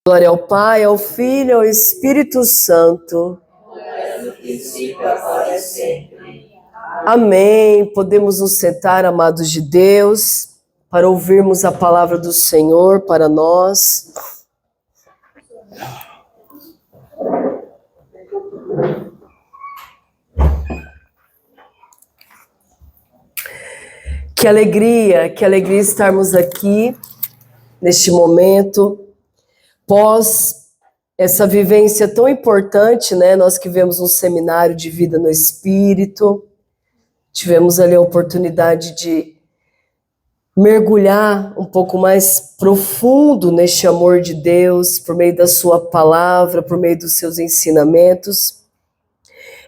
Glória ao Pai, ao Filho e ao Espírito Santo. No princípio, agora e sempre. Amém. Podemos nos sentar, amados de Deus, para ouvirmos a palavra do Senhor para nós. Que alegria estarmos aqui neste momento, pós essa vivência tão importante, né? Nós que vivemos um seminário de vida no Espírito, tivemos ali a oportunidade de mergulhar um pouco mais profundo neste amor de Deus, por meio da sua palavra, por meio dos seus ensinamentos.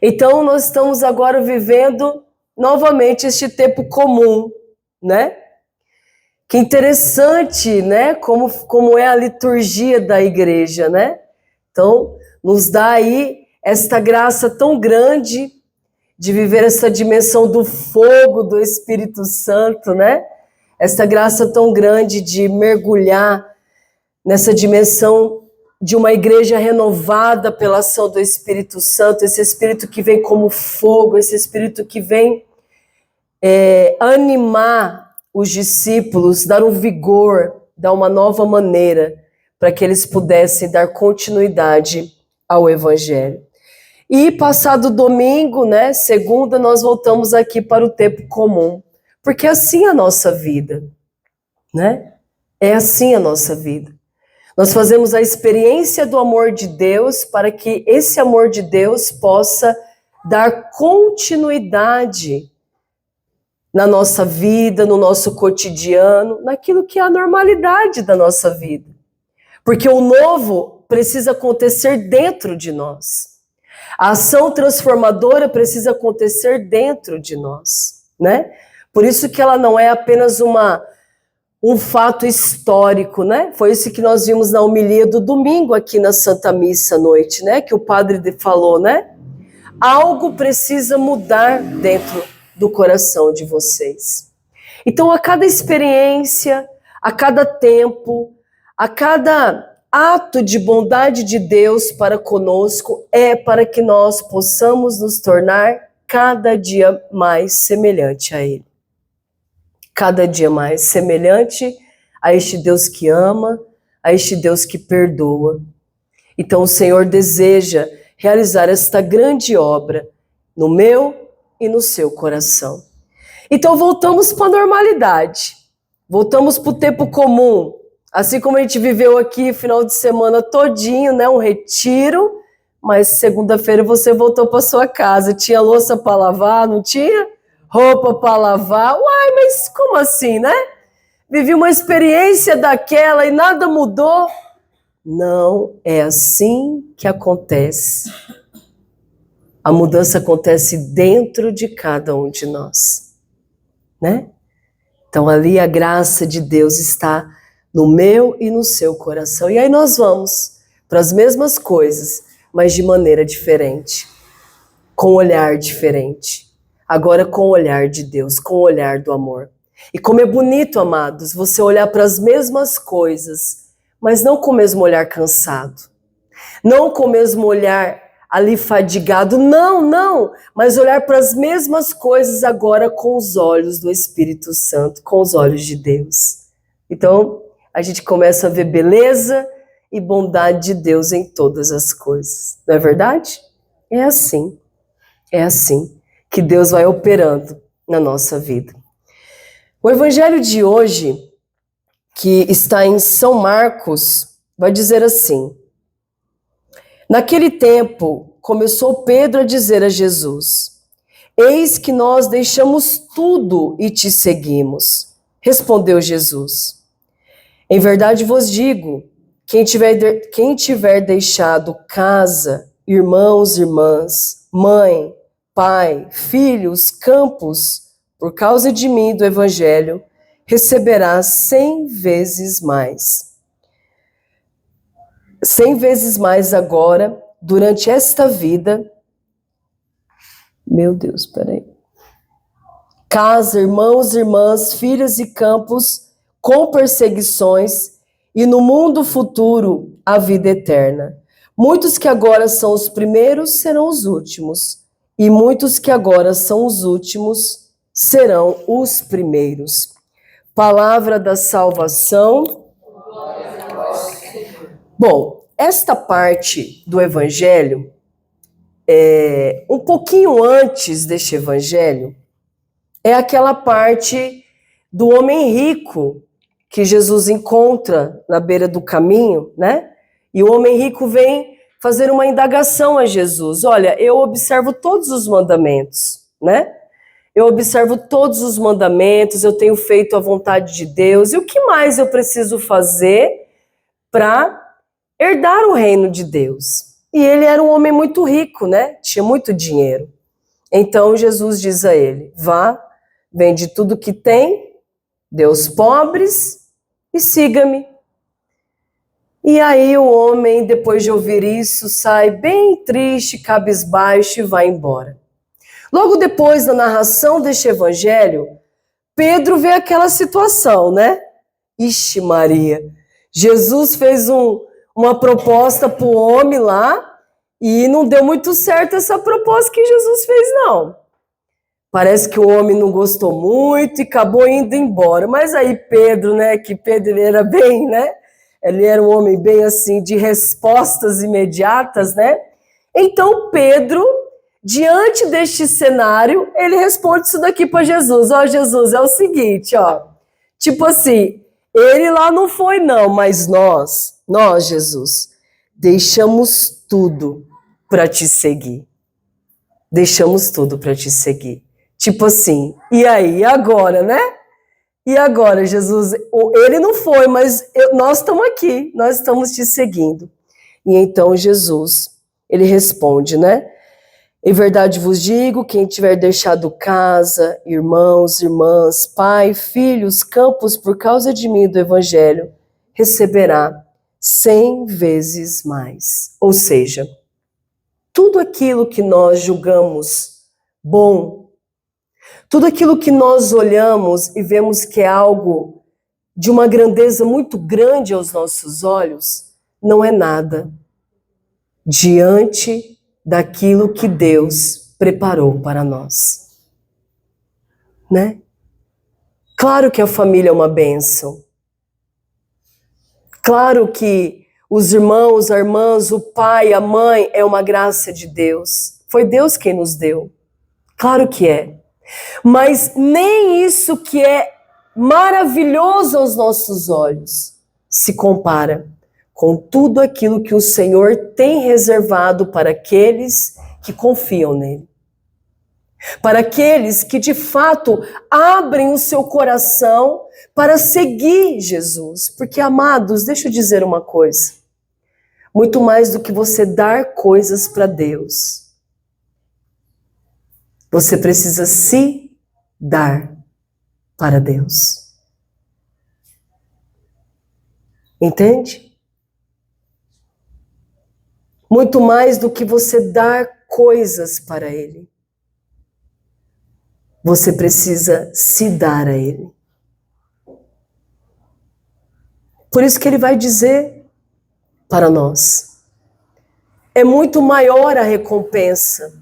Então, nós estamos agora vivendo novamente este tempo comum, né? Que interessante, né? Como é a liturgia da igreja, né? Então, nos dá aí esta graça tão grande de viver essa dimensão do fogo do Espírito Santo, né? Esta graça tão grande de mergulhar nessa dimensão de uma igreja renovada pela ação do Espírito Santo, esse Espírito que vem como fogo, esse Espírito que vem animar os discípulos, dar um vigor, dar uma nova maneira para que eles pudessem dar continuidade ao Evangelho. E passado domingo, né, segunda, nós voltamos aqui para o tempo comum, porque assim é a nossa vida, né? É assim a nossa vida. Nós fazemos a experiência do amor de Deus para que esse amor de Deus possa dar continuidade na nossa vida, no nosso cotidiano, naquilo que é a normalidade da nossa vida. Porque o novo precisa acontecer dentro de nós. A ação transformadora precisa acontecer dentro de nós, né? Por isso que ela não é apenas um fato histórico, né? Foi isso que nós vimos na homilia do domingo aqui na Santa Missa à noite, né? Que o padre falou, né? Algo precisa mudar dentro do coração de vocês. Então, a cada experiência, a cada tempo, a cada ato de bondade de Deus para conosco é para que nós possamos nos tornar cada dia mais semelhante a Ele. Cada dia mais semelhante a este Deus que ama, a este Deus que perdoa. Então, o Senhor deseja realizar esta grande obra no meu e no seu coração. Então voltamos para a normalidade, voltamos para o tempo comum, assim como a gente viveu aqui final de semana todinho, né, um retiro, mas segunda-feira você voltou para sua casa, tinha louça para lavar, não tinha? Roupa para lavar, uai, mas como assim, né? Vivi uma experiência daquela e nada mudou? Não é assim que acontece. A mudança acontece dentro de cada um de nós, né? Então ali a graça de Deus está no meu e no seu coração. E aí nós vamos para as mesmas coisas, mas de maneira diferente, com um olhar diferente. Agora com o olhar de Deus, com o olhar do amor. E como é bonito, amados, você olhar para as mesmas coisas, mas não com o mesmo olhar cansado, não com o mesmo olhar ali fadigado, não, mas olhar para as mesmas coisas agora com os olhos do Espírito Santo, com os olhos de Deus. Então, a gente começa a ver beleza e bondade de Deus em todas as coisas, não é verdade? É assim que Deus vai operando na nossa vida. O Evangelho de hoje, que está em São Marcos, vai dizer assim: naquele tempo, começou Pedro a dizer a Jesus: eis que nós deixamos tudo e te seguimos. Respondeu Jesus: em verdade vos digo, quem tiver deixado casa, irmãos, irmãs, mãe, pai, filhos, campos, por causa de mim e do Evangelho, receberá 100 vezes mais. 100 vezes mais agora, durante esta vida. Meu Deus, peraí. Casa, irmãos, irmãs, filhos e campos, com perseguições e no mundo futuro a vida eterna. Muitos que agora são os primeiros serão os últimos, e muitos que agora são os últimos serão os primeiros. Palavra da salvação. Bom, esta parte do Evangelho, um pouquinho antes deste Evangelho, é aquela parte do homem rico que Jesus encontra na beira do caminho, né? E o homem rico vem fazer uma indagação a Jesus. Olha, eu observo todos os mandamentos, né? Eu observo todos os mandamentos, eu tenho feito a vontade de Deus. E o que mais eu preciso fazer para herdar o reino de Deus? E ele era um homem muito rico, né? Tinha muito dinheiro. Então Jesus diz a ele: vá, vende tudo que tem, dê aos pobres e siga-me. E aí o homem, depois de ouvir isso, sai bem triste, cabisbaixo e vai embora. Logo depois da narração deste evangelho, Pedro vê aquela situação, né? Ixi Maria, Jesus fez uma proposta para o homem lá e não deu muito certo essa proposta que Jesus fez, não. Parece que o homem não gostou muito e acabou indo embora. Mas aí Pedro, né, que Pedro ele era bem, né? Ele era um homem bem assim, de respostas imediatas, né? Então Pedro, diante deste cenário, ele responde isso daqui para Jesus. Ó, Jesus, é o seguinte, ó. Tipo assim, ele lá não foi não, mas nós, Jesus, deixamos tudo para te seguir. Deixamos tudo para te seguir. Tipo assim, e aí, agora, né? E agora, Jesus? Ele não foi, mas nós estamos aqui, nós estamos te seguindo. E então Jesus, ele responde, né? Em verdade vos digo, quem tiver deixado casa, irmãos, irmãs, pai, filhos, campos, por causa de mim do evangelho, receberá 100 vezes mais. Ou seja, tudo aquilo que nós julgamos bom, tudo aquilo que nós olhamos e vemos que é algo de uma grandeza muito grande aos nossos olhos, não é nada diante daquilo que Deus preparou para nós, né? Claro que a família é uma bênção. Claro que os irmãos, as irmãs, o pai, a mãe é uma graça de Deus. Foi Deus quem nos deu. Claro que é. Mas nem isso que é maravilhoso aos nossos olhos se compara com tudo aquilo que o Senhor tem reservado para aqueles que confiam nele. Para aqueles que de fato abrem o seu coração para seguir Jesus. Porque, amados, deixa eu dizer uma coisa. Muito mais do que você dar coisas para Deus, você precisa se dar para Deus. Entende? Muito mais do que você dar coisas para Ele, você precisa se dar a Ele. Por isso que Ele vai dizer para nós, é muito maior a recompensa.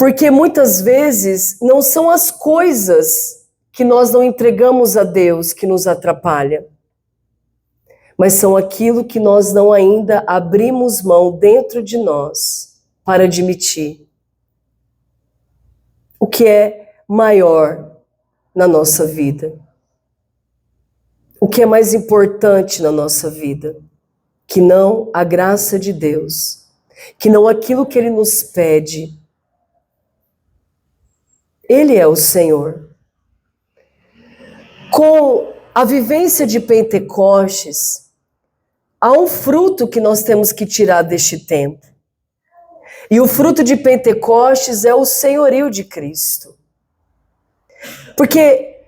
Porque muitas vezes não são as coisas que nós não entregamos a Deus que nos atrapalha, mas são aquilo que nós não ainda abrimos mão dentro de nós para admitir. O que é maior na nossa vida? O que é mais importante na nossa vida? Que não a graça de Deus, que não aquilo que Ele nos pede. Ele é o Senhor. Com a vivência de Pentecostes, há um fruto que nós temos que tirar deste tempo. E o fruto de Pentecostes é o senhorio de Cristo. Porque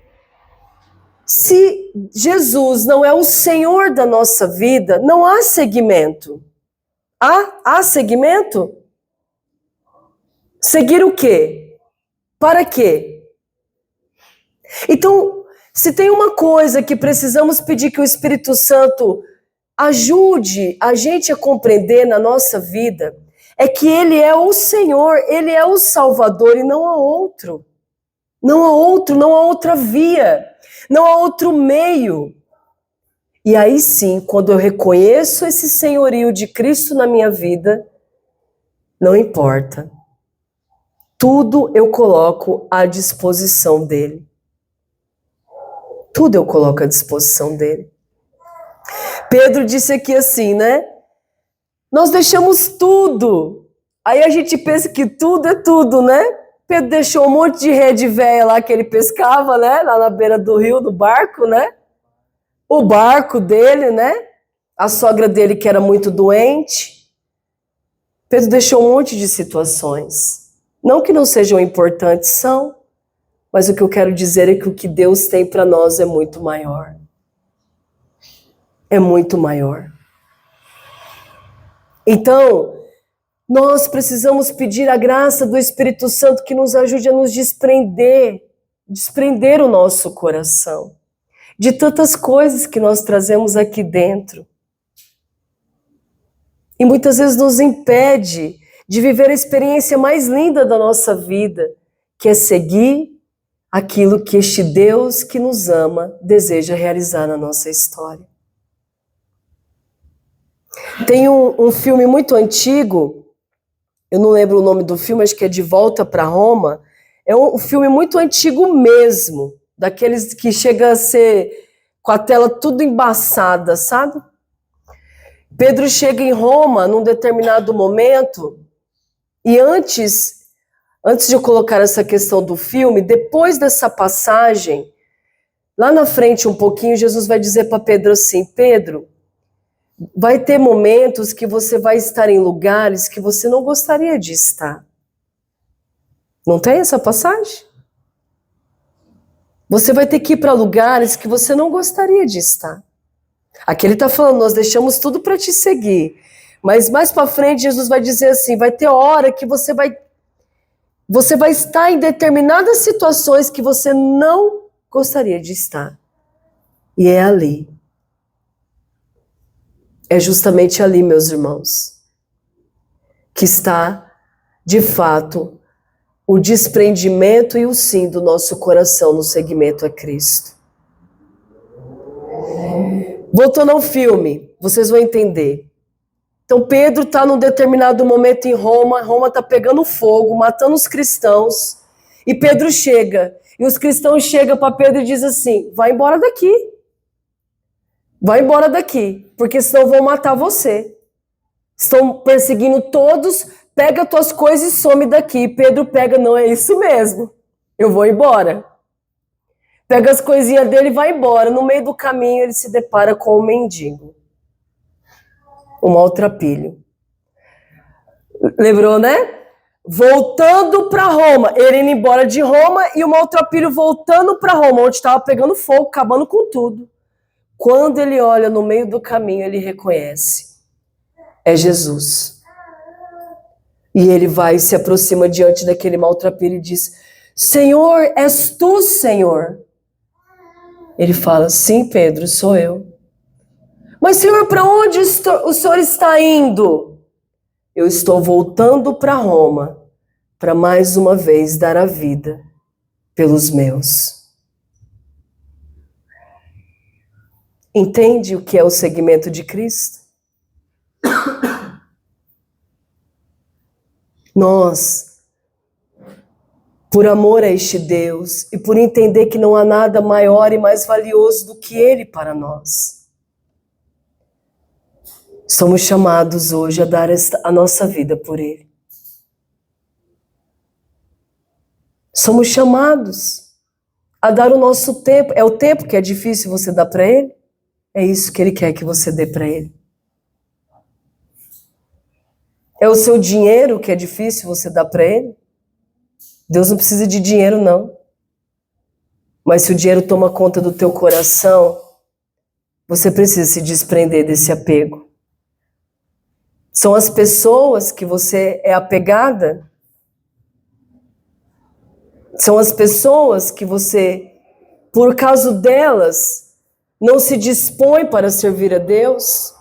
se Jesus não é o Senhor da nossa vida, não há seguimento. Há seguimento? Seguir o quê? Para quê? Então, Se tem uma coisa que precisamos pedir que o Espírito Santo ajude a gente a compreender na nossa vida, é que Ele é o Senhor, Ele é o Salvador e não há outro. Não há outro, não há outra via, não há outro meio. E aí sim, quando eu reconheço esse senhorio de Cristo na minha vida, não importa. Tudo eu coloco à disposição dele. Tudo eu coloco à disposição dele. Pedro disse aqui assim, né? Nós deixamos tudo. Aí a gente pensa que tudo é tudo, né? Pedro deixou um monte de rede velha lá que ele pescava, né? Lá na beira do rio, no barco, né? O barco dele, né? A sogra dele que era muito doente. Pedro deixou um monte de situações. Não que não sejam importantes, são. Mas o que eu quero dizer é que o que Deus tem para nós é muito maior. É muito maior. Então, nós precisamos pedir a graça do Espírito Santo que nos ajude a nos desprender o nosso coração de tantas coisas que nós trazemos aqui dentro. E muitas vezes nos impede de viver a experiência mais linda da nossa vida, que é seguir aquilo que este Deus que nos ama deseja realizar na nossa história. Tem um filme muito antigo, eu não lembro o nome do filme, acho que é De Volta para Roma. É um filme muito antigo mesmo, daqueles que chega a ser com a tela tudo embaçada, sabe? Pedro chega em Roma num determinado momento, e antes de eu colocar essa questão do filme, depois dessa passagem, lá na frente um pouquinho, Jesus vai dizer para Pedro assim, Pedro, vai ter momentos que você vai estar em lugares que você não gostaria de estar. Não tem essa passagem? Você vai ter que ir para lugares que você não gostaria de estar. Aqui ele está falando, nós deixamos tudo para te seguir. Mas mais para frente Jesus vai dizer assim, vai ter hora que você vai estar em determinadas situações que você não gostaria de estar. E é ali. É justamente ali, meus irmãos, que está, de fato, o desprendimento e o sim do nosso coração no seguimento a Cristo. Voltando ao filme, vocês vão entender. Então Pedro está num determinado momento em Roma, Roma está pegando fogo, matando os cristãos, e Pedro chega, e os cristãos chegam para Pedro e dizem assim, vai embora daqui. Vai embora daqui, porque senão vão matar você. Estão perseguindo todos, pega tuas coisas e some daqui. Pedro pega, não é isso mesmo, eu vou embora. Pega as coisinhas dele e vai embora. No meio do caminho ele se depara com um mendigo, um maltrapilho. Lembrou, né? Voltando para Roma, ele indo embora de Roma e o maltrapilho voltando para Roma, onde estava pegando fogo, acabando com tudo. Quando ele olha no meio do caminho, ele reconhece. É Jesus. E ele vai e se aproxima diante daquele maltrapilho e diz, Senhor, és tu, Senhor? Ele fala, sim, Pedro, sou eu. Mas, Senhor, para onde o Senhor está indo? Eu estou voltando para Roma, para mais uma vez dar a vida pelos meus. Entende o que é o seguimento de Cristo? Nós, por amor a este Deus e por entender que não há nada maior e mais valioso do que Ele para nós, somos chamados hoje a dar a nossa vida por Ele. Somos chamados a dar o nosso tempo. É o tempo que é difícil você dar para Ele? É isso que Ele quer que você dê para Ele. É o seu dinheiro que é difícil você dar para Ele? Deus não precisa de dinheiro, não. Mas se o dinheiro toma conta do teu coração, você precisa se desprender desse apego. São as pessoas que você é apegada? São as pessoas que você por causa delas, não se dispõe para servir a Deus?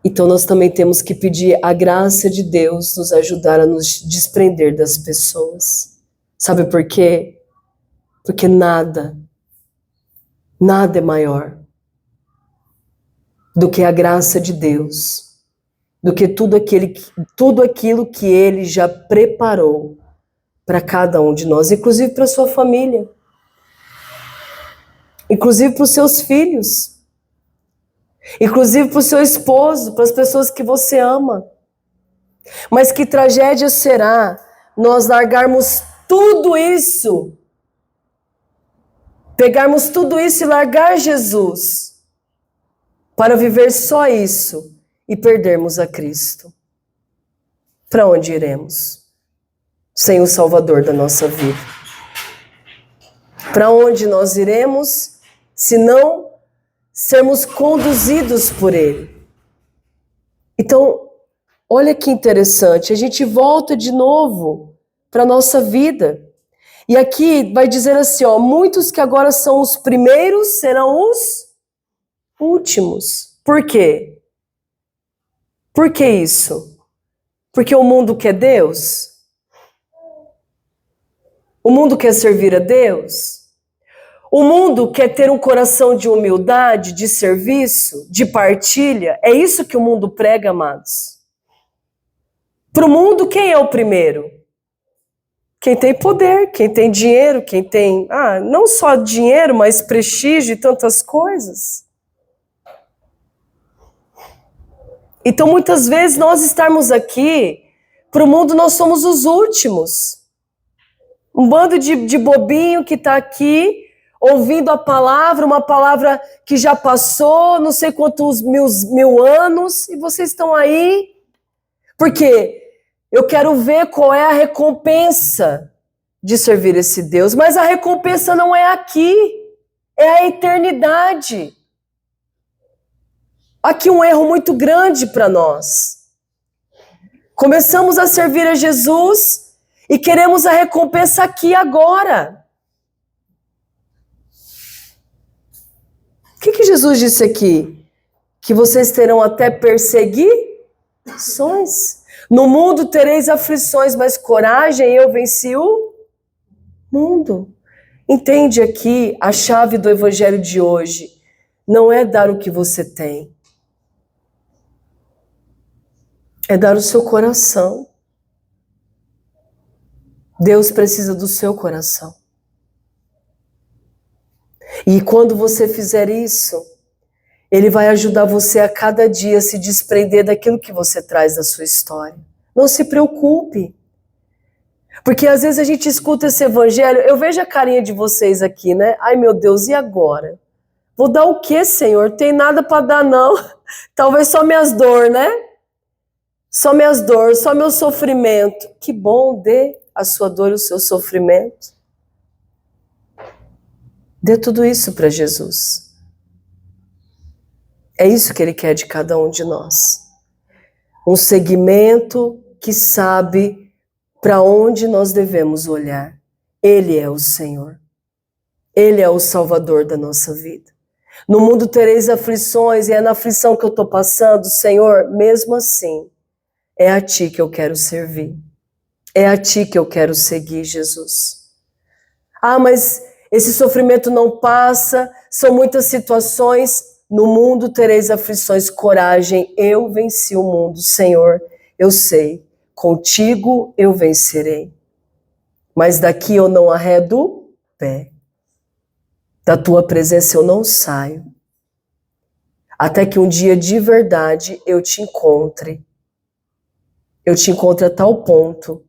Então nós também temos que pedir a graça de Deus nos ajudar a nos desprender das pessoas. Sabe por quê? Porque nada é maior do que a graça de Deus, do que tudo aquilo que Ele já preparou para cada um de nós, inclusive para a sua família, inclusive para os seus filhos, inclusive para o seu esposo, para as pessoas que você ama. Mas que tragédia será nós largarmos tudo isso, pegarmos tudo isso e largar Jesus para viver só isso e perdermos a Cristo. Para onde iremos sem o Salvador da nossa vida? Para onde nós iremos se não sermos conduzidos por Ele? Então, olha que interessante, a gente volta de novo para a nossa vida. E aqui vai dizer assim, ó, muitos que agora são os primeiros serão os últimos. Por quê? Por que isso? Porque o mundo quer Deus? O mundo quer servir a Deus? O mundo quer ter um coração de humildade, de serviço, de partilha? É isso que o mundo prega, amados. Para o mundo, quem é o primeiro? Quem tem poder, quem tem dinheiro, quem tem, não só dinheiro, mas prestígio e tantas coisas. Então, muitas vezes, nós estarmos aqui, para o mundo nós somos os últimos. Um bando de bobinho que está aqui, ouvindo a palavra, uma palavra que já passou, não sei quantos mil anos, e vocês estão aí. Por quê? Eu quero ver qual é a recompensa de servir esse Deus. Mas a recompensa não é aqui, é a eternidade. Aqui um erro muito grande para nós. Começamos a servir a Jesus e queremos a recompensa aqui agora. O que Jesus disse aqui? Que vocês terão até perseguições. No mundo tereis aflições, mas coragem, eu venci o mundo. Entende aqui a chave do evangelho de hoje? Não é dar o que você tem. É dar o seu coração. Deus precisa do seu coração. E quando você fizer isso, Ele vai ajudar você a cada dia a se desprender daquilo que você traz da sua história. Não se preocupe. Porque às vezes a gente escuta esse evangelho, eu vejo a carinha de vocês aqui, né? Ai meu Deus, e agora? Vou dar o quê, Senhor? Tem nada para dar não. Talvez só minhas dores, né? Só minhas dores, só meu sofrimento. Que bom, dê a sua dor e o seu sofrimento. Dê tudo isso para Jesus. É isso que Ele quer de cada um de nós. Um segmento que sabe para onde nós devemos olhar. Ele é o Senhor. Ele é o Salvador da nossa vida. No mundo tereis aflições, e é na aflição que eu estou passando, Senhor, mesmo assim, é a Ti que eu quero servir. É a Ti que eu quero seguir, Jesus. Mas esse sofrimento não passa, são muitas situações. No mundo tereis aflições, coragem, eu venci o mundo, Senhor, eu sei, contigo eu vencerei. Mas daqui eu não arredo o pé, da tua presença eu não saio, até que um dia de verdade eu te encontre a tal ponto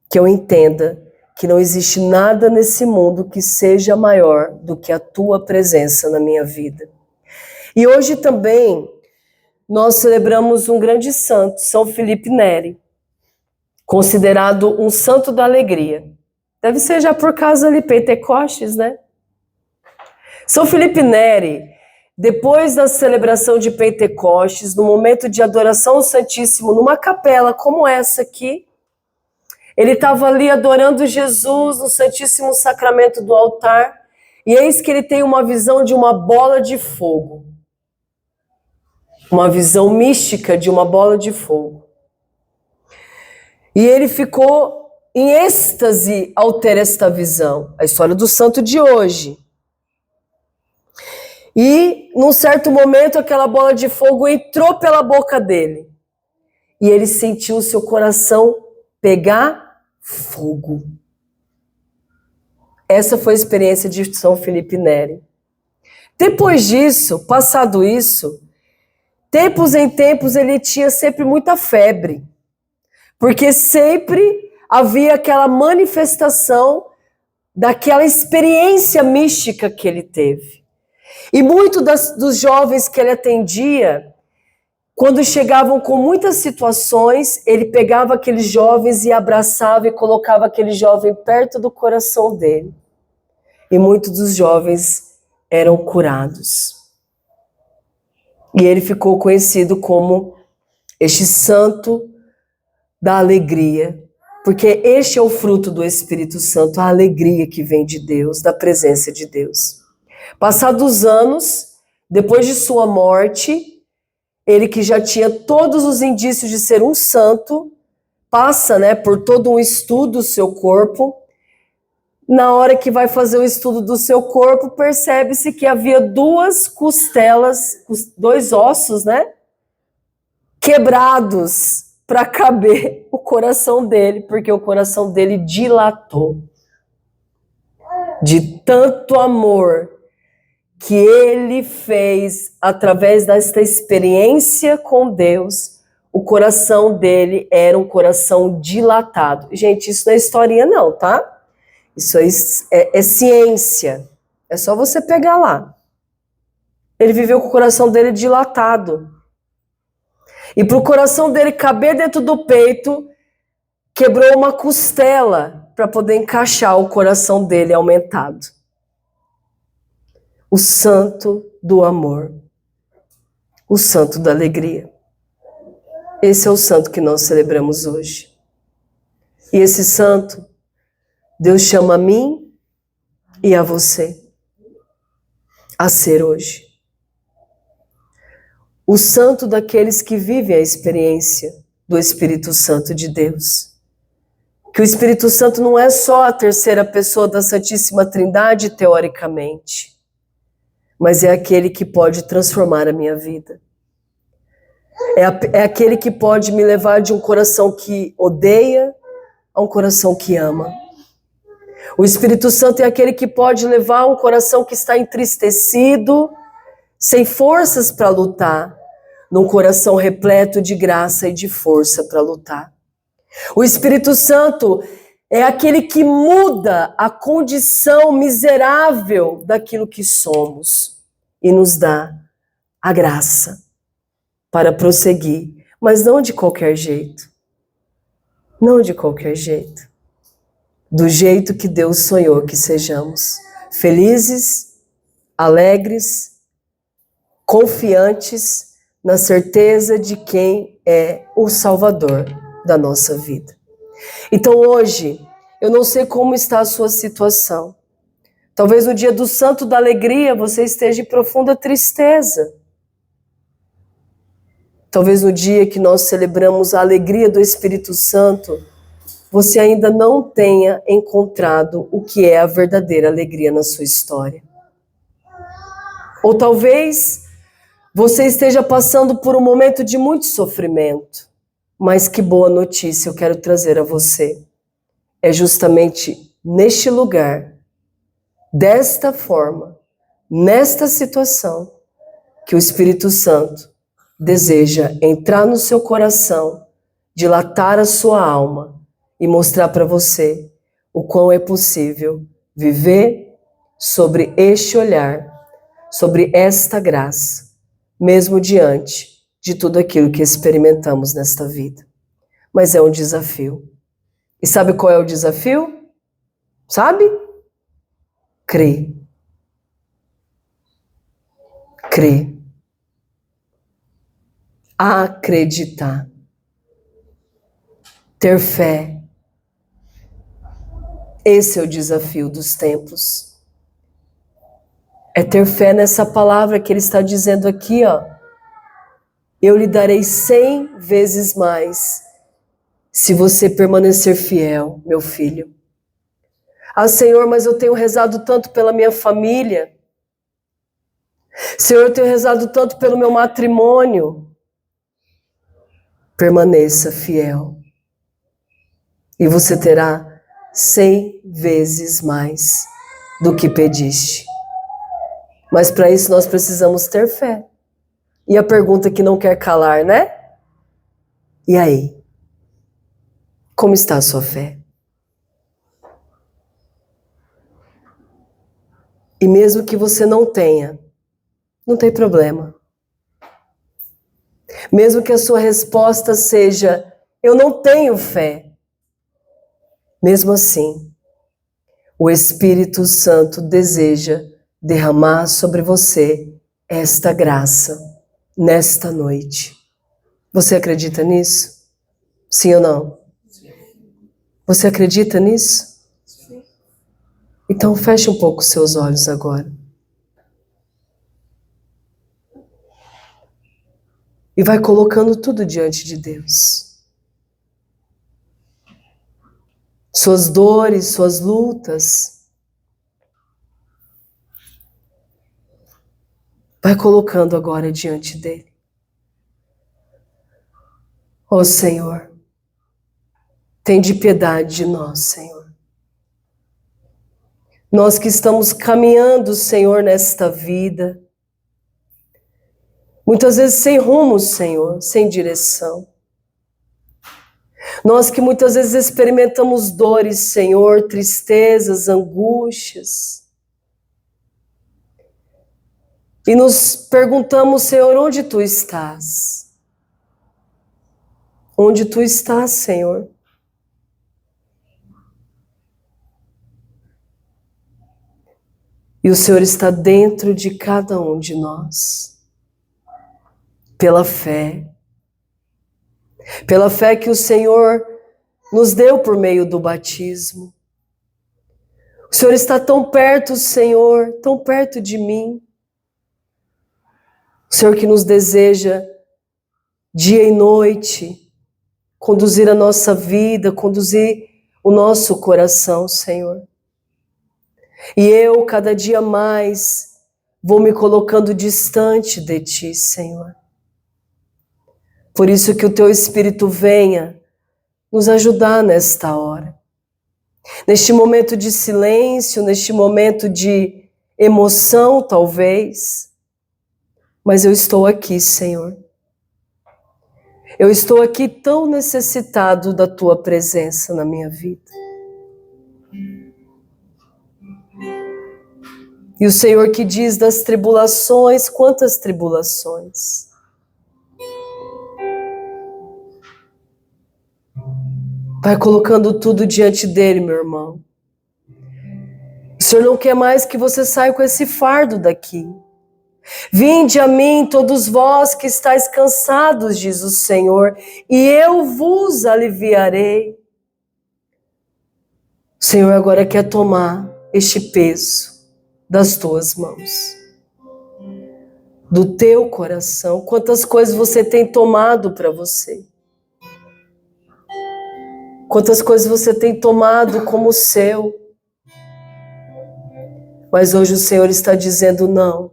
que eu entenda que não existe nada nesse mundo que seja maior do que a tua presença na minha vida. E hoje também nós celebramos um grande santo, São Felipe Neri, considerado um santo da alegria. Deve ser já por causa ali, Pentecostes, né? São Felipe Neri, depois da celebração de Pentecostes, no momento de adoração ao Santíssimo, numa capela como essa aqui, Ele estava ali adorando Jesus no Santíssimo Sacramento do altar, e eis que ele tem uma visão de uma bola de fogo. Uma visão mística de uma bola de fogo. E ele ficou em êxtase ao ter esta visão. A história do santo de hoje. E, num certo momento, aquela bola de fogo entrou pela boca dele. E ele sentiu o seu coração pegar fogo. Essa foi a experiência de São Felipe Neri. Depois disso, passado isso, tempos em tempos ele tinha sempre muita febre. Porque sempre havia aquela manifestação daquela experiência mística que ele teve. E muitos dos jovens que ele atendia, quando chegavam com muitas situações, ele pegava aqueles jovens e abraçava e colocava aquele jovem perto do coração dele. E muitos dos jovens eram curados. E ele ficou conhecido como este santo da alegria, porque este é o fruto do Espírito Santo, a alegria que vem de Deus, da presença de Deus. Passados anos, depois de sua morte, ele que já tinha todos os indícios de ser um santo, passa, por todo um estudo do seu corpo. Na hora que vai fazer o estudo do seu corpo, percebe-se que havia duas costelas, dois ossos, quebrados para caber o coração dele, porque o coração dele dilatou. De tanto amor que ele fez através desta experiência com Deus, o coração dele era um coração dilatado. Gente, isso não é historinha não, tá? Isso é ciência. É só você pegar lá. Ele viveu com o coração dele dilatado. E para o coração dele caber dentro do peito, quebrou uma costela para poder encaixar o coração dele aumentado. O santo do amor. O santo da alegria. Esse é o santo que nós celebramos hoje. E esse santo, Deus chama a mim e a você a ser hoje. O santo daqueles que vivem a experiência do Espírito Santo de Deus. Que o Espírito Santo não é só a terceira pessoa da Santíssima Trindade, teoricamente, mas é aquele que pode transformar a minha vida. É aquele que pode me levar de um coração que odeia a um coração que ama. O Espírito Santo é aquele que pode levar um coração que está entristecido, sem forças para lutar, num coração repleto de graça e de força para lutar. O Espírito Santo é aquele que muda a condição miserável daquilo que somos e nos dá a graça para prosseguir, mas não de qualquer jeito. Não de qualquer jeito. Do jeito que Deus sonhou que sejamos. Felizes, alegres, confiantes na certeza de quem é o Salvador da nossa vida. Então hoje, eu não sei como está a sua situação. Talvez no dia do Santo da Alegria você esteja em profunda tristeza. Talvez no dia que nós celebramos a alegria do Espírito Santo, você ainda não tenha encontrado o que é a verdadeira alegria na sua história. Ou talvez você esteja passando por um momento de muito sofrimento, mas que boa notícia eu quero trazer a você. É justamente neste lugar, desta forma, nesta situação, que o Espírito Santo deseja entrar no seu coração, dilatar a sua alma e mostrar para você o quão é possível viver sobre este olhar, sobre esta graça, mesmo diante de tudo aquilo que experimentamos nesta vida. Mas é um desafio. E sabe qual é o desafio? Sabe? Crer. Crer. Acreditar. Ter fé. Esse é o desafio dos tempos. É ter fé nessa palavra que ele está dizendo aqui, ó. Eu lhe darei 100 vezes mais se você permanecer fiel, meu filho. Ah, Senhor, mas eu tenho rezado tanto pela minha família. Senhor, eu tenho rezado tanto pelo meu matrimônio. Permaneça fiel. E você terá 100 vezes mais do que pediste. Mas para isso nós precisamos ter fé. E a pergunta que não quer calar, né? E aí? Como está a sua fé? E mesmo que você não tenha, não tem problema. Mesmo que a sua resposta seja, eu não tenho fé. Mesmo assim, o Espírito Santo deseja derramar sobre você esta graça nesta noite. Você acredita nisso? Sim ou não? Você acredita nisso? Então feche um pouco os seus olhos agora. E vai colocando tudo diante de Deus. Suas dores, suas lutas. Vai colocando agora diante dele. Ó Senhor, tende piedade de nós, Senhor. Nós que estamos caminhando, Senhor, nesta vida. Muitas vezes sem rumo, Senhor, sem direção. Nós que muitas vezes experimentamos dores, Senhor, tristezas, angústias. E nos perguntamos, Senhor, onde Tu estás? Onde Tu estás, Senhor? E o Senhor está dentro de cada um de nós. Pela fé que o Senhor nos deu por meio do batismo. O Senhor está tão perto, Senhor, tão perto de mim. O Senhor que nos deseja dia e noite conduzir a nossa vida, conduzir o nosso coração, Senhor. E eu, cada dia mais, vou me colocando distante de Ti, Senhor. Por isso que o Teu Espírito venha nos ajudar nesta hora. Neste momento de silêncio, neste momento de emoção, talvez. Mas eu estou aqui, Senhor. Eu estou aqui tão necessitado da Tua presença na minha vida. E o Senhor que diz das tribulações, quantas tribulações. Vai colocando tudo diante dele, meu irmão. O Senhor não quer mais que você saia com esse fardo daqui. Vinde a mim, todos vós que estáis cansados, diz o Senhor, e eu vos aliviarei. O Senhor agora quer tomar este peso das tuas mãos, do teu coração. Quantas coisas você tem tomado para você? Quantas coisas você tem tomado como seu? Mas hoje o Senhor está dizendo não.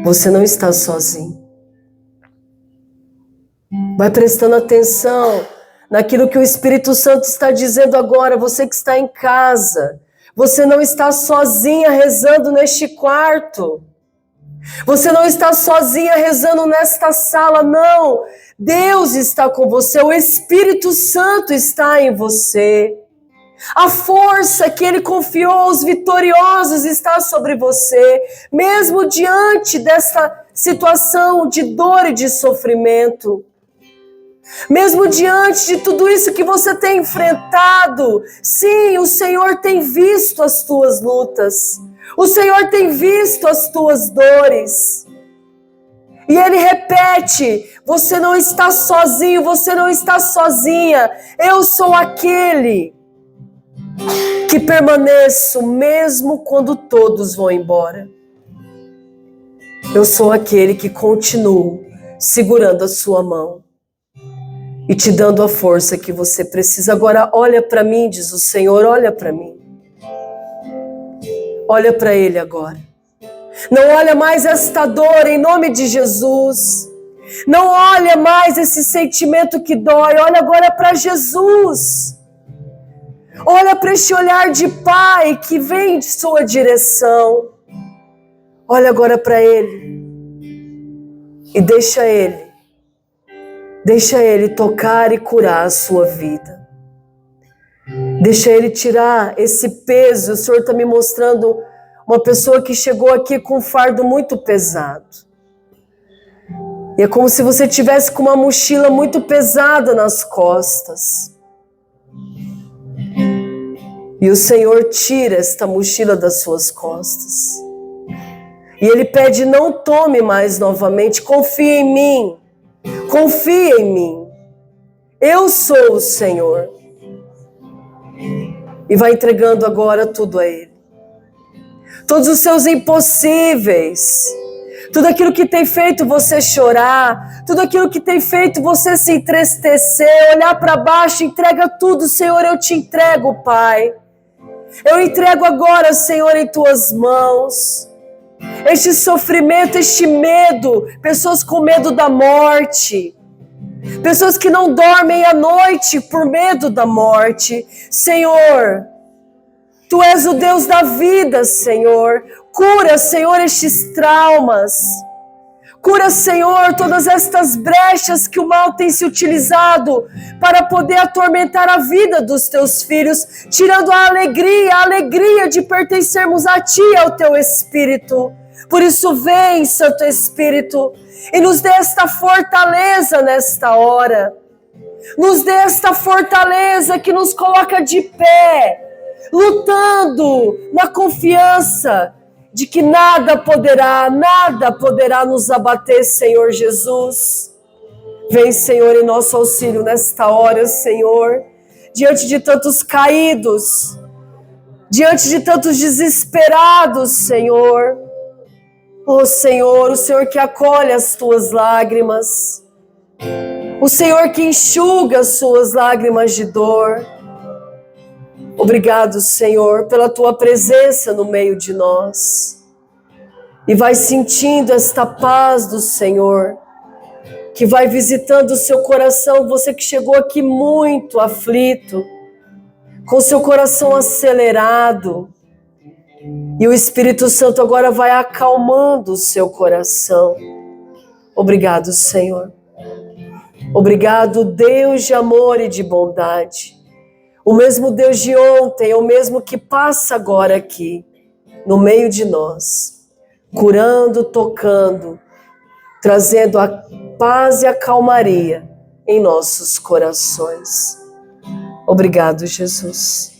Você não está sozinho. Vai prestando atenção naquilo que o Espírito Santo está dizendo agora. Você que está em casa. Você não está sozinha rezando neste quarto. Você não está sozinha rezando nesta sala, não. Deus está com você, o Espírito Santo está em você. A força que Ele confiou aos vitoriosos está sobre você, mesmo diante dessa situação de dor e de sofrimento. Mesmo diante de tudo isso que você tem enfrentado, sim, o Senhor tem visto as tuas lutas. O Senhor tem visto as tuas dores. E Ele repete, você não está sozinho, você não está sozinha. Eu sou aquele que permaneço mesmo quando todos vão embora. Eu sou aquele que continuo segurando a sua mão e te dando a força que você precisa. Agora olha para mim, diz o Senhor, olha para mim. Olha para Ele agora. Não olha mais esta dor em nome de Jesus. Não olha mais esse sentimento que dói. Olha agora para Jesus. Olha para este olhar de Pai que vem de sua direção. Olha agora para Ele. E deixa Ele tocar e curar a sua vida. Deixa Ele tirar esse peso. O Senhor está me mostrando uma pessoa que chegou aqui com um fardo muito pesado. E é como se você tivesse com uma mochila muito pesada nas costas. E o Senhor tira esta mochila das suas costas. E Ele pede, não tome mais novamente, confia em mim. Confia em mim. Eu sou o Senhor. E vai entregando agora tudo a Ele. Todos os seus impossíveis. Tudo aquilo que tem feito você chorar. Tudo aquilo que tem feito você se entristecer. Olhar para baixo, entrega tudo. Senhor, eu te entrego, Pai. Eu entrego agora, Senhor, em tuas mãos. Este sofrimento, este medo. Pessoas com medo da morte. Pessoas que não dormem à noite por medo da morte. Senhor, Tu és o Deus da vida, Senhor. Cura, Senhor, estes traumas. Cura, Senhor, todas estas brechas que o mal tem se utilizado para poder atormentar a vida dos Teus filhos, tirando a alegria de pertencermos a Ti e ao Teu Espírito. Por isso vem, Santo Espírito, e nos dê esta fortaleza nesta hora. Nos dê esta fortaleza que nos coloca de pé, lutando na confiança de que nada poderá nos abater, Senhor Jesus. Vem, Senhor, em nosso auxílio nesta hora, Senhor, diante de tantos caídos, diante de tantos desesperados, Senhor. Oh, Senhor, o Senhor que acolhe as tuas lágrimas, o Senhor que enxuga as suas lágrimas de dor. Obrigado, Senhor, pela tua presença no meio de nós. E vai sentindo esta paz do Senhor, que vai visitando o seu coração, você que chegou aqui muito aflito, com seu coração acelerado. E o Espírito Santo agora vai acalmando o seu coração. Obrigado, Senhor. Obrigado, Deus de amor e de bondade. O mesmo Deus de ontem é o mesmo que passa agora aqui, no meio de nós, curando, tocando, trazendo a paz e a calmaria em nossos corações. Obrigado, Jesus.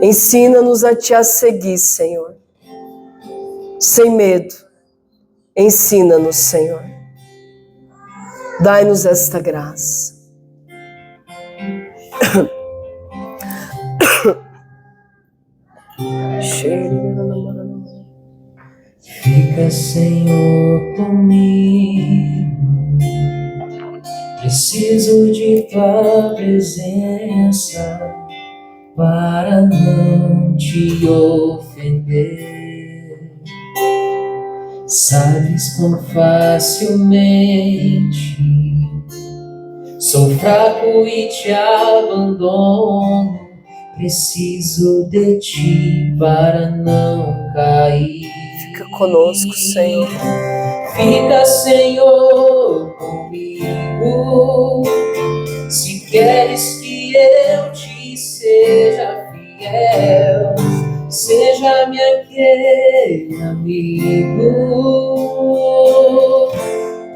Ensina-nos a Te seguir, Senhor, sem medo. Ensina-nos, Senhor. Dai-nos esta graça. Fica, Senhor, comigo. Preciso de Tua presença para não Te ofender. Sabes quão facilmente sou fraco e Te abandono. Preciso de Ti para não cair. Fica conosco, Senhor. Fica, Senhor, comigo. Se queres que eu Te seja fiel, seja-me aquele amigo.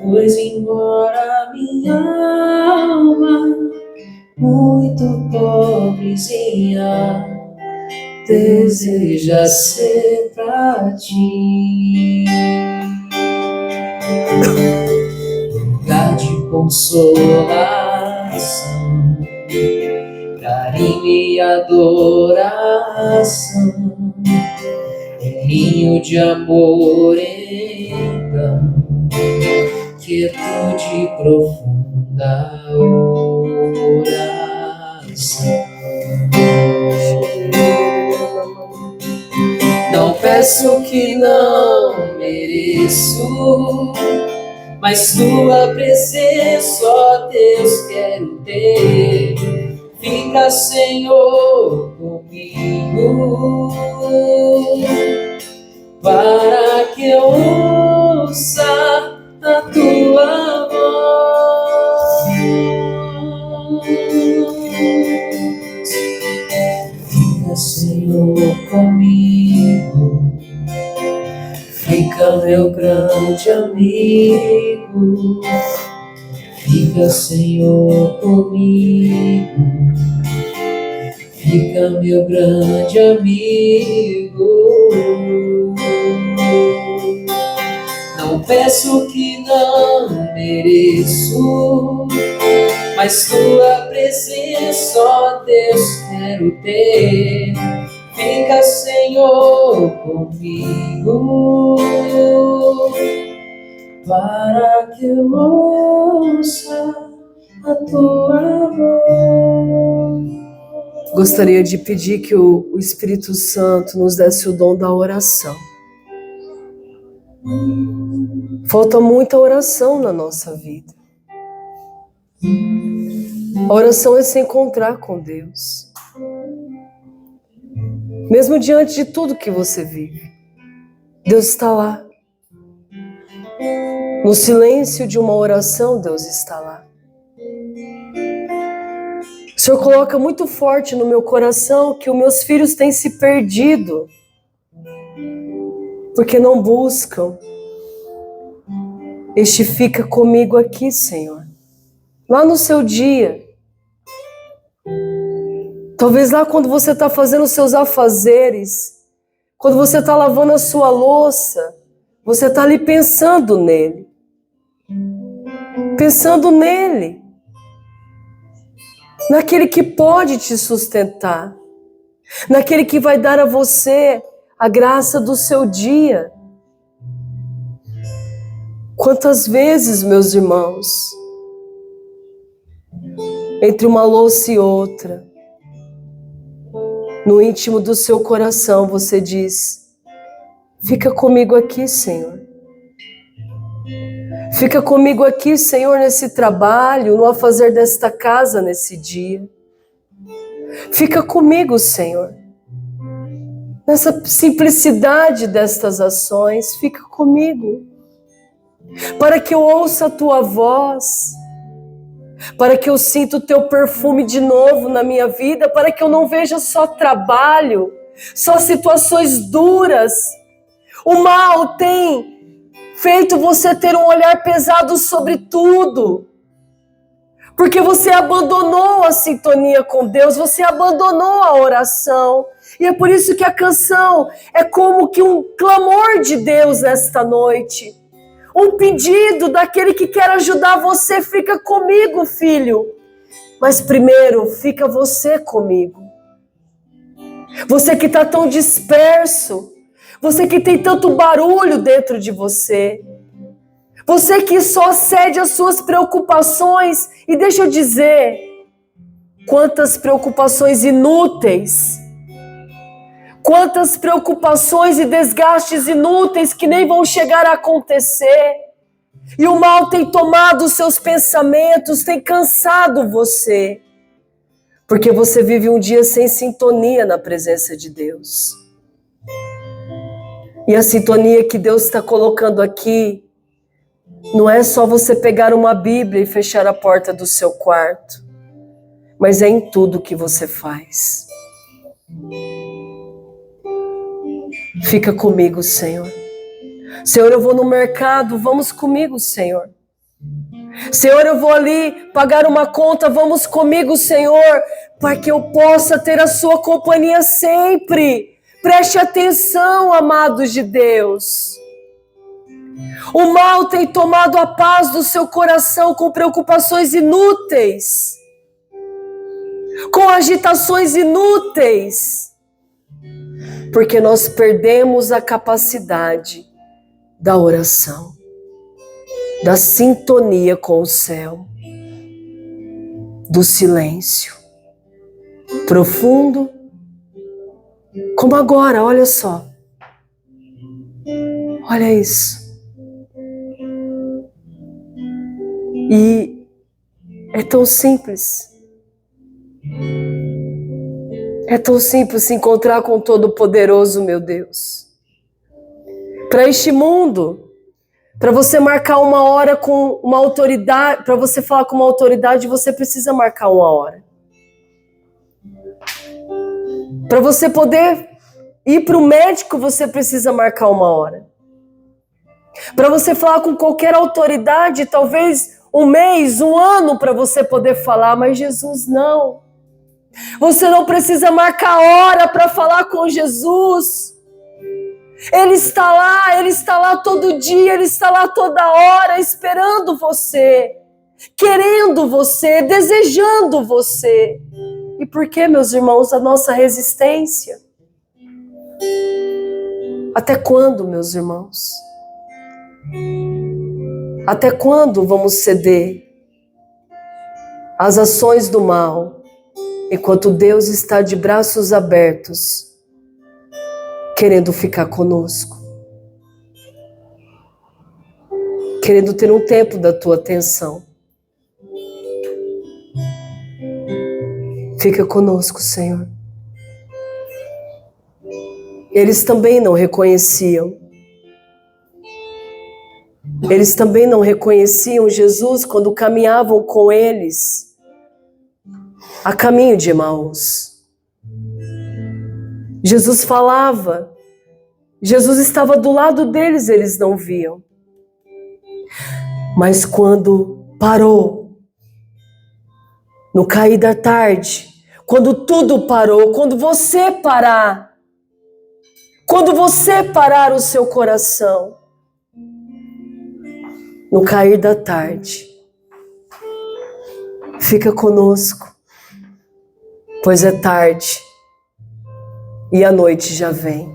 Pois embora minha alma muito pobrezinha deseja ser pra Ti lugar de consolação, carinho e adoração. adoração, ninho de amor então, quietude profunda oração. Não peço que não mereço, mas tua presença, ó Deus, quero ter. Fica, Senhor, comigo, para que eu ouça a tua voz. Fica, Senhor, comigo, fica, meu grande amigo. Fica, Senhor, comigo, fica, meu grande amigo. Não peço que não mereço, mas tua presença, ó Deus, quero ter. Fica, Senhor, comigo, para que eu ouça a tua voz. Gostaria de pedir que o Espírito Santo nos desse o dom da oração. Falta muita oração na nossa vida. A oração é se encontrar com Deus. Mesmo diante de tudo que você vive, Deus está lá. No silêncio de uma oração, Deus está lá. O Senhor coloca muito forte no meu coração que os meus filhos têm se perdido porque não buscam este fica comigo aqui, Senhor. Lá no seu dia. Talvez lá quando você está fazendo os seus afazeres, quando você está lavando a sua louça, você está ali pensando nele. Pensando nele. Naquele que pode te sustentar. Naquele que vai dar a você a graça do seu dia. Quantas vezes, meus irmãos, entre uma louça e outra, no íntimo do seu coração você diz: fica comigo aqui, Senhor. Fica comigo aqui, Senhor, nesse trabalho, no afazer desta casa nesse dia. Fica comigo, Senhor. Nessa simplicidade destas ações, fica comigo. Para que eu ouça a tua voz, para que eu sinta o teu perfume de novo na minha vida, para que eu não veja só trabalho, só situações duras. O mal tem feito você ter um olhar pesado sobre tudo, porque você abandonou a sintonia com Deus, você abandonou a oração, e é por isso que a canção é como que um clamor de Deus nesta noite. Um pedido daquele que quer ajudar você. Fica comigo, filho. Mas primeiro, fica você comigo. Você que está tão disperso. Você que tem tanto barulho dentro de você. Você que só cede às suas preocupações. E deixa eu dizer, quantas preocupações inúteis. Quantas preocupações e desgastes inúteis que nem vão chegar a acontecer. E o mal tem tomado os seus pensamentos, tem cansado você. Porque você vive um dia sem sintonia na presença de Deus. E a sintonia que Deus está colocando aqui não é só você pegar uma Bíblia e fechar a porta do seu quarto, mas é em tudo que você faz. Fica comigo, Senhor. Senhor, eu vou no mercado, vamos comigo, Senhor. Senhor, eu vou ali pagar uma conta, vamos comigo, Senhor, para que eu possa ter a sua companhia sempre. Preste atenção, amados de Deus. O mal tem tomado a paz do seu coração com preocupações inúteis. com agitações inúteis, porque nós perdemos a capacidade da oração, da sintonia com o céu, do silêncio profundo, como agora, olha só. Olha isso. E é tão simples. É tão simples se encontrar com o Todo-Poderoso, meu Deus. Para este mundo, para você marcar uma hora com uma autoridade, para você falar com uma autoridade, você precisa marcar uma hora. Para você poder ir para o médico, você precisa marcar uma hora. Para você falar com qualquer autoridade, talvez um mês, um ano para você poder falar, mas Jesus não. Você não precisa marcar hora para falar com Jesus. Ele está lá todo dia, Ele está lá toda hora, esperando você, querendo você, desejando você. E por que, meus irmãos, a nossa resistência? Até quando, meus irmãos? Até quando vamos ceder às ações do mal, enquanto Deus está de braços abertos, querendo ficar conosco? Querendo ter um tempo da tua atenção. Fica conosco, Senhor. Eles também não reconheciam. Eles também não reconheciam Jesus quando caminhavam com eles a caminho de Emaús. Jesus falava, Jesus estava do lado deles, eles não viam. Mas quando parou, no cair da tarde, quando tudo parou, quando você parar o seu coração, no cair da tarde, fica conosco, pois é tarde e a noite já vem.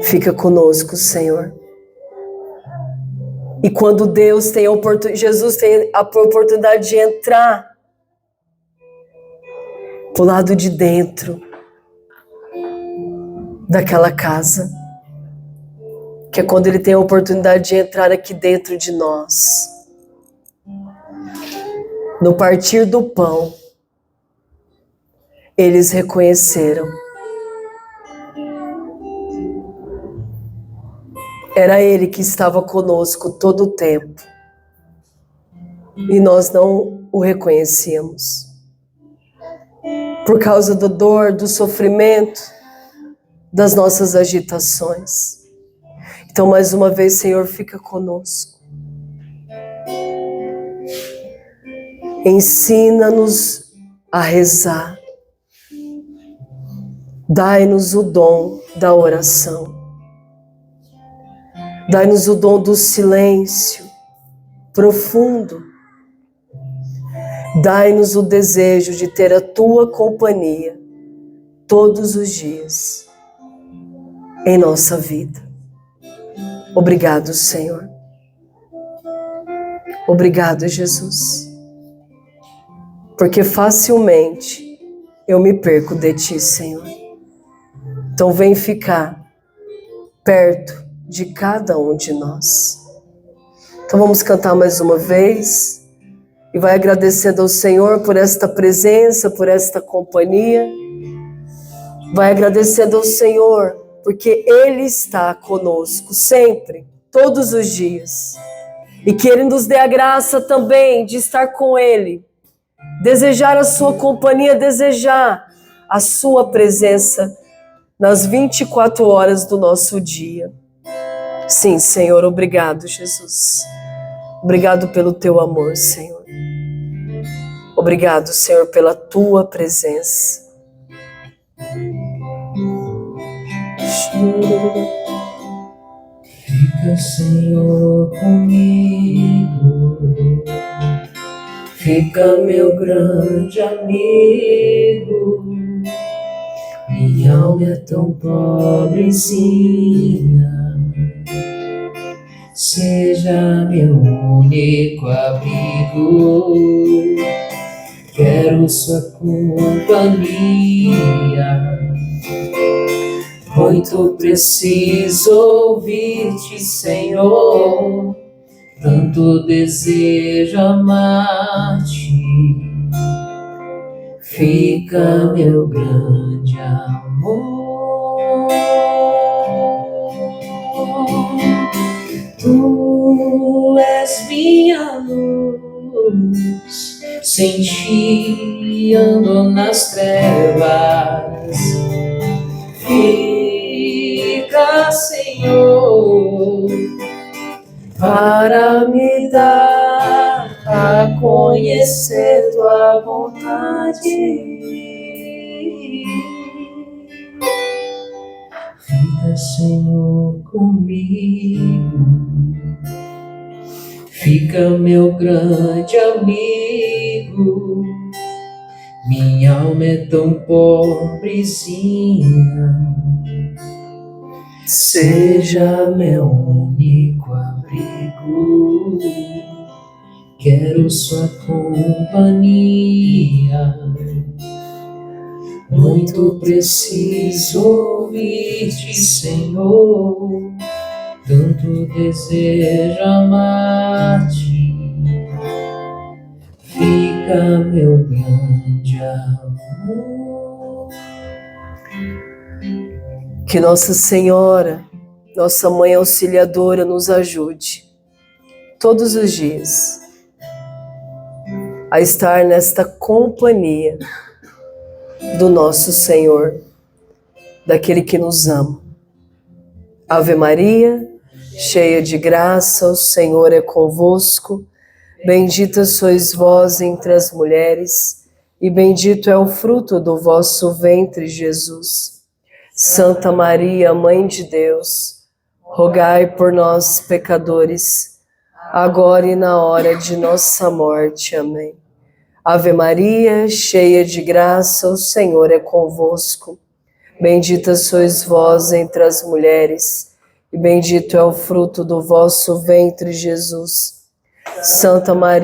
Fica conosco, Senhor. E quando Deus tem Jesus tem a oportunidade de entrar pro lado de dentro daquela casa, que é quando Ele tem a oportunidade de entrar aqui dentro de nós, no partir do pão, eles reconheceram. Era Ele que estava conosco todo o tempo. E nós não o reconhecíamos. Por causa da dor, do sofrimento, das nossas agitações. Então, mais uma vez, Senhor, fica conosco. Ensina-nos a rezar. Dai-nos o dom da oração. Dai-nos o dom do silêncio profundo. Dai-nos o desejo de ter a Tua companhia todos os dias em nossa vida. Obrigado, Senhor. Obrigado, Jesus. Porque facilmente eu me perco de Ti, Senhor. Então vem ficar perto de cada um de nós. Então vamos cantar mais uma vez e vai agradecendo ao Senhor por esta presença, por esta companhia. Vai agradecendo ao Senhor porque Ele está conosco sempre, todos os dias. E que Ele nos dê a graça também de estar com Ele, desejar a sua companhia, desejar a sua presença nas 24 horas do nosso dia. Sim, Senhor, obrigado, Jesus. Obrigado pelo teu amor, Senhor. Obrigado, Senhor, pela tua presença. Fica, Senhor, comigo. Fica meu grande amigo, minha alma é tão pobrezinha. Seja meu único abrigo, quero sua companhia. Muito preciso ouvir-te, Senhor, tanto desejo amar-te. Fica meu grande amor. Tu és minha luz, sem ti ando nas trevas. Fica, Senhor, para me dar a conhecer tua vontade. Fica, Senhor, comigo. Fica, meu grande amigo. Minha alma é tão pobrezinha. Seja meu único abrigo, quero sua companhia. Muito preciso ouvir-te, Senhor, tanto desejo amar-te. Fica meu grande amor. Que Nossa Senhora, nossa Mãe Auxiliadora, nos ajude todos os dias a estar nesta companhia do nosso Senhor, daquele que nos ama. Ave Maria, cheia de graça, o Senhor é convosco. Bendita sois vós entre as mulheres, e bendito é o fruto do vosso ventre, Jesus. Santa Maria, Mãe de Deus, rogai por nós, pecadores, agora e na hora de nossa morte. Amém. Ave Maria, cheia de graça, o Senhor é convosco. Bendita sois vós entre as mulheres, e bendito é o fruto do vosso ventre, Jesus. Santa Maria,